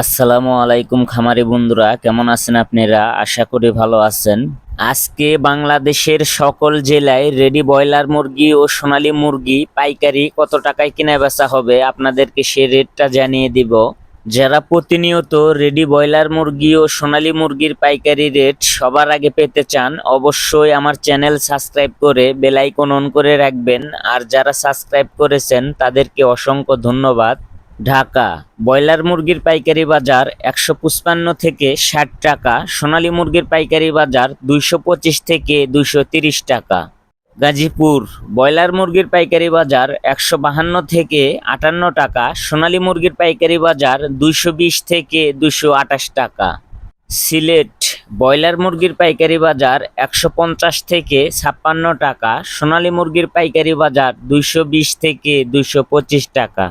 আসসালামু আলাইকুম খামারি বন্ধুরা, কেমন আছেন আপনারা? আশা করি ভালো আছেন। আজকে বাংলাদেশের সকল জেলায় রেডি ব্রয়লার মুরগি ও সোনালী মুরগি পাইকারি কত টাকায় কেনা বেচা হবে আপনাদেরকে সে রেটটা জানিয়ে দিব। যারা প্রতিনিয়ত রেডি ব্রয়লার মুরগি ও সোনালী মুরগির পাইকারি রেট সবার আগে পেতে চান, অবশ্যই আমার চ্যানেল সাবস্ক্রাইব করে বেল আইকন অন করে রাখবেন। আর যারা সাবস্ক্রাইব করেছেন তাদেরকে অসংখ্য ধন্যবাদ। ঢাকা ব্রয়লার মুরগির পাইকারি বাজার 155 থেকে 60 টাকা, সোনালী মুরগির পাইকারি বাজার 225 থেকে 230 টাকা। গাজীপুর ব্রয়লার মুরগির পাইকারি বাজার 152 থেকে 58 টাকা, সোনালী মুরগির পাইকারি বাজার 220 থেকে 228 টাকা। সিলেট ব্রয়লার মুরগির পাইকারি বাজার 150 থেকে 56 টাকা, সোনালী মুরগির পাইকারি বাজার 220 থেকে 225 টাকা।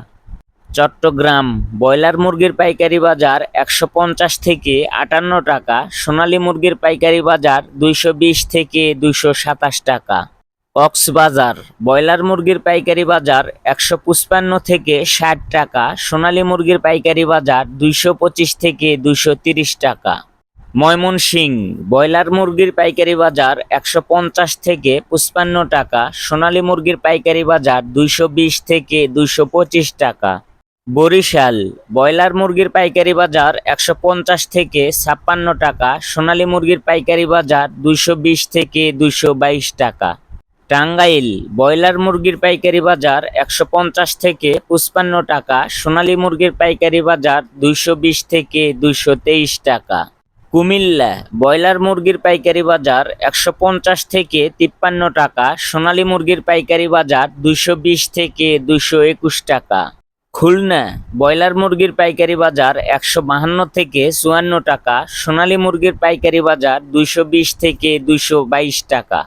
চট্টগ্রাম ব্রয়লার মুরগির পাইকারি বাজার 150 থেকে 58 টাকা, সোনালী মুরগির পাইকারি বাজার 220 থেকে 227 টাকা। কক্সবাজার ব্রয়লার মুরগির পাইকারি বাজার 155 থেকে 60 টাকা, সোনালী মুরগির পাইকারি বাজার 225 থেকে 230 টাকা। ময়মনসিংহ ব্রয়লার মুরগির পাইকারি বাজার 150 থেকে 55 টাকা, সোনালী মুরগির পাইকারি বাজার 220 থেকে 225 টাকা। বরিশাল ব্রয়লার মুরগির পাইকারি বাজার 150 থেকে 56 টাকা, সোনালী মুরগির পাইকারি বাজার 220 থেকে 222 টাকা। টাঙ্গাইল ব্রয়লার মুরগির পাইকারি বাজার 150 থেকে 55 টাকা, সোনালী মুরগির পাইকারি বাজার 220 থেকে 223 টাকা। কুমিল্লা ব্রয়লার মুরগির পাইকারি বাজার 150 থেকে 53 টাকা, সোনালী মুরগির পাইকারি বাজার 220 থেকে 221 টাকা। খুলনা ব্রয়লার মুরগির পাইকারি বাজার 152 থেকে 54 টাকা, সোনালী মুরগির পাইকারি বাজার 220 থেকে 222 টাকা।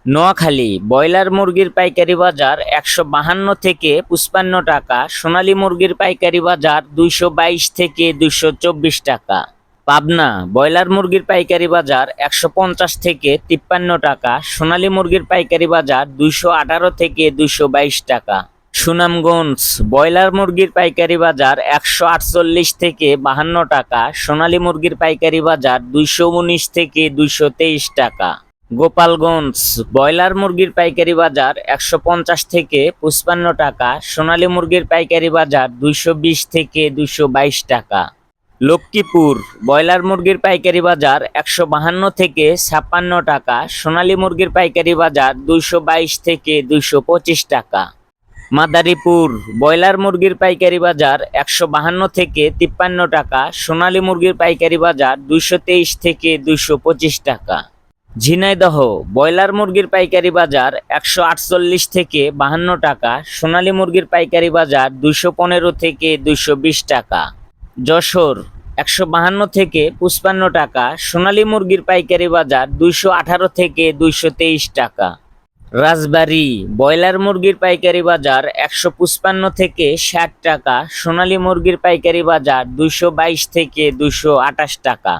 নোয়াখালী ব্রয়লার মুরগির পাইকারি বাজার 152 থেকে 55 টাকা, সোনালী মুরগির পাইকারি বাজার 222 থেকে 224 টাকা। পাবনা ব্রয়লার মুরগির পাইকারি বাজার 150 থেকে 53 টাকা, সোনালী মুরগির পাইকারি বাজার 218 থেকে 222 টাকা। সুনামগঞ্জ ব্রয়লার মুরগির পাইকারি বাজার 148 থেকে 52 টাকা, সোনালী মুরগির পাইকারি বাজার 219 থেকে 223 টাকা। গোপালগঞ্জ ব্রয়লার মুরগির পাইকারি বাজার 150 থেকে 55 টাকা, সোনালী মুরগির পাইকারি বাজার 220 থেকে 222 টাকা। লক্ষ্মীপুর ব্রয়লার মুরগির পাইকারি বাজার 152 থেকে 56 টাকা, সোনালী মুরগির পাইকারি বাজার 222 থেকে 225 টাকা। মাদারীপুর ব্রয়লার মুরগির পাইকারি বাজার 152 থেকে 53 টাকা, সোনালী মুরগির পাইকারি বাজার 223 থেকে 225 টাকা। ঝিনাইদহ ব্রয়লার মুরগির পাইকারি বাজার 148 থেকে 52 টাকা, সোনালী মুরগির পাইকারি বাজার 215 থেকে 220 টাকা। যশোর 152 থেকে 55 টাকা, সোনালী মুরগির পাইকারি বাজার 218 থেকে 223 টাকা। রাজবাড়ী ব্রয়লার মুরগির পাইকারি বাজার 155 থেকে 60 টাকা, সোনালী মুরগির পাইকারি বাজার 222 থেকে 228 টাকা।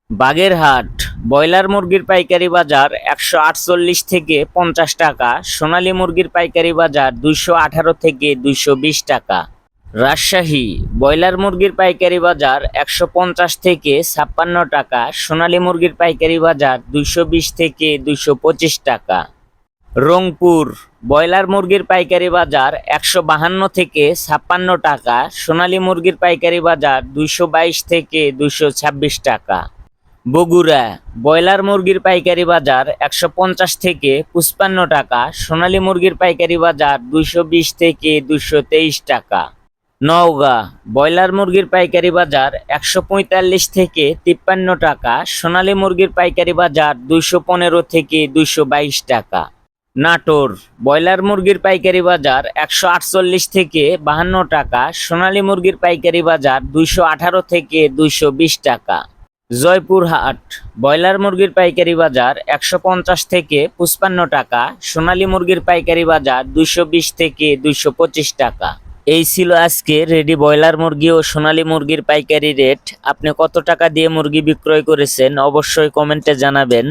বাগেরহাট ব্রয়লার মুরগির পাইকারি বাজার 148 থেকে 50 টাকা, সোনালী মুরগির পাইকারি বাজার 218 থেকে 220 টাকা। রাজশাহী ব্রয়লার মুরগির পাইকারি বাজার 150 থেকে 56 টাকা, সোনালী মুরগির পাইকারি বাজার 220 থেকে 225 টাকা। রংপুর ব্রয়লার মুরগির পাইকারি বাজার 152 থেকে 56 টাকা, সোনালী মুরগির পাইকারি বাজার 222 থেকে 226 টাকা। বগুড়া ব্রয়লার মুরগির পাইকারি বাজার 150 থেকে 55 টাকা, সোনালী মুরগির পাইকারি বাজার 220 থেকে 223 টাকা। নওগাঁ ব্রয়লার মুরগির পাইকারি বাজার 145 থেকে 53 টাকা, সোনালী মুরগির পাইকারি বাজার 215 থেকে 222 টাকা। নাটোর ব্রয়লার মুরগির পাইকারি বাজার 148 থেকে 52 টাকা, সোনালী মুরগির পাইকারি বাজার 218 থেকে 220 টাকা। জয়পুরহাট ব্রয়লার মুরগির পাইকারি বাজার 150 থেকে 55 টাকা, সোনালী মুরগির পাইকারি বাজার 220 থেকে 225 টাকা। এই ছিল আজকে রেডি ব্রয়লার মুরগি ও সোনালী মুরগির পাইকারি রেট। আপনি কত টাকা দিয়ে মুরগি বিক্রয় করেছেন অবশ্যই কমেন্টে জানাবেন।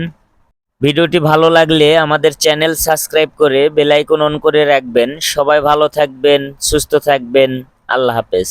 ভিডিওটি ভালো লাগলে আমাদের চ্যানেল সাবস্ক্রাইব করে বেল আইকন অন করে রাখবেন। সবাই ভালো থাকবেন, সুস্থ থাকবেন। আল্লাহ হাফেজ।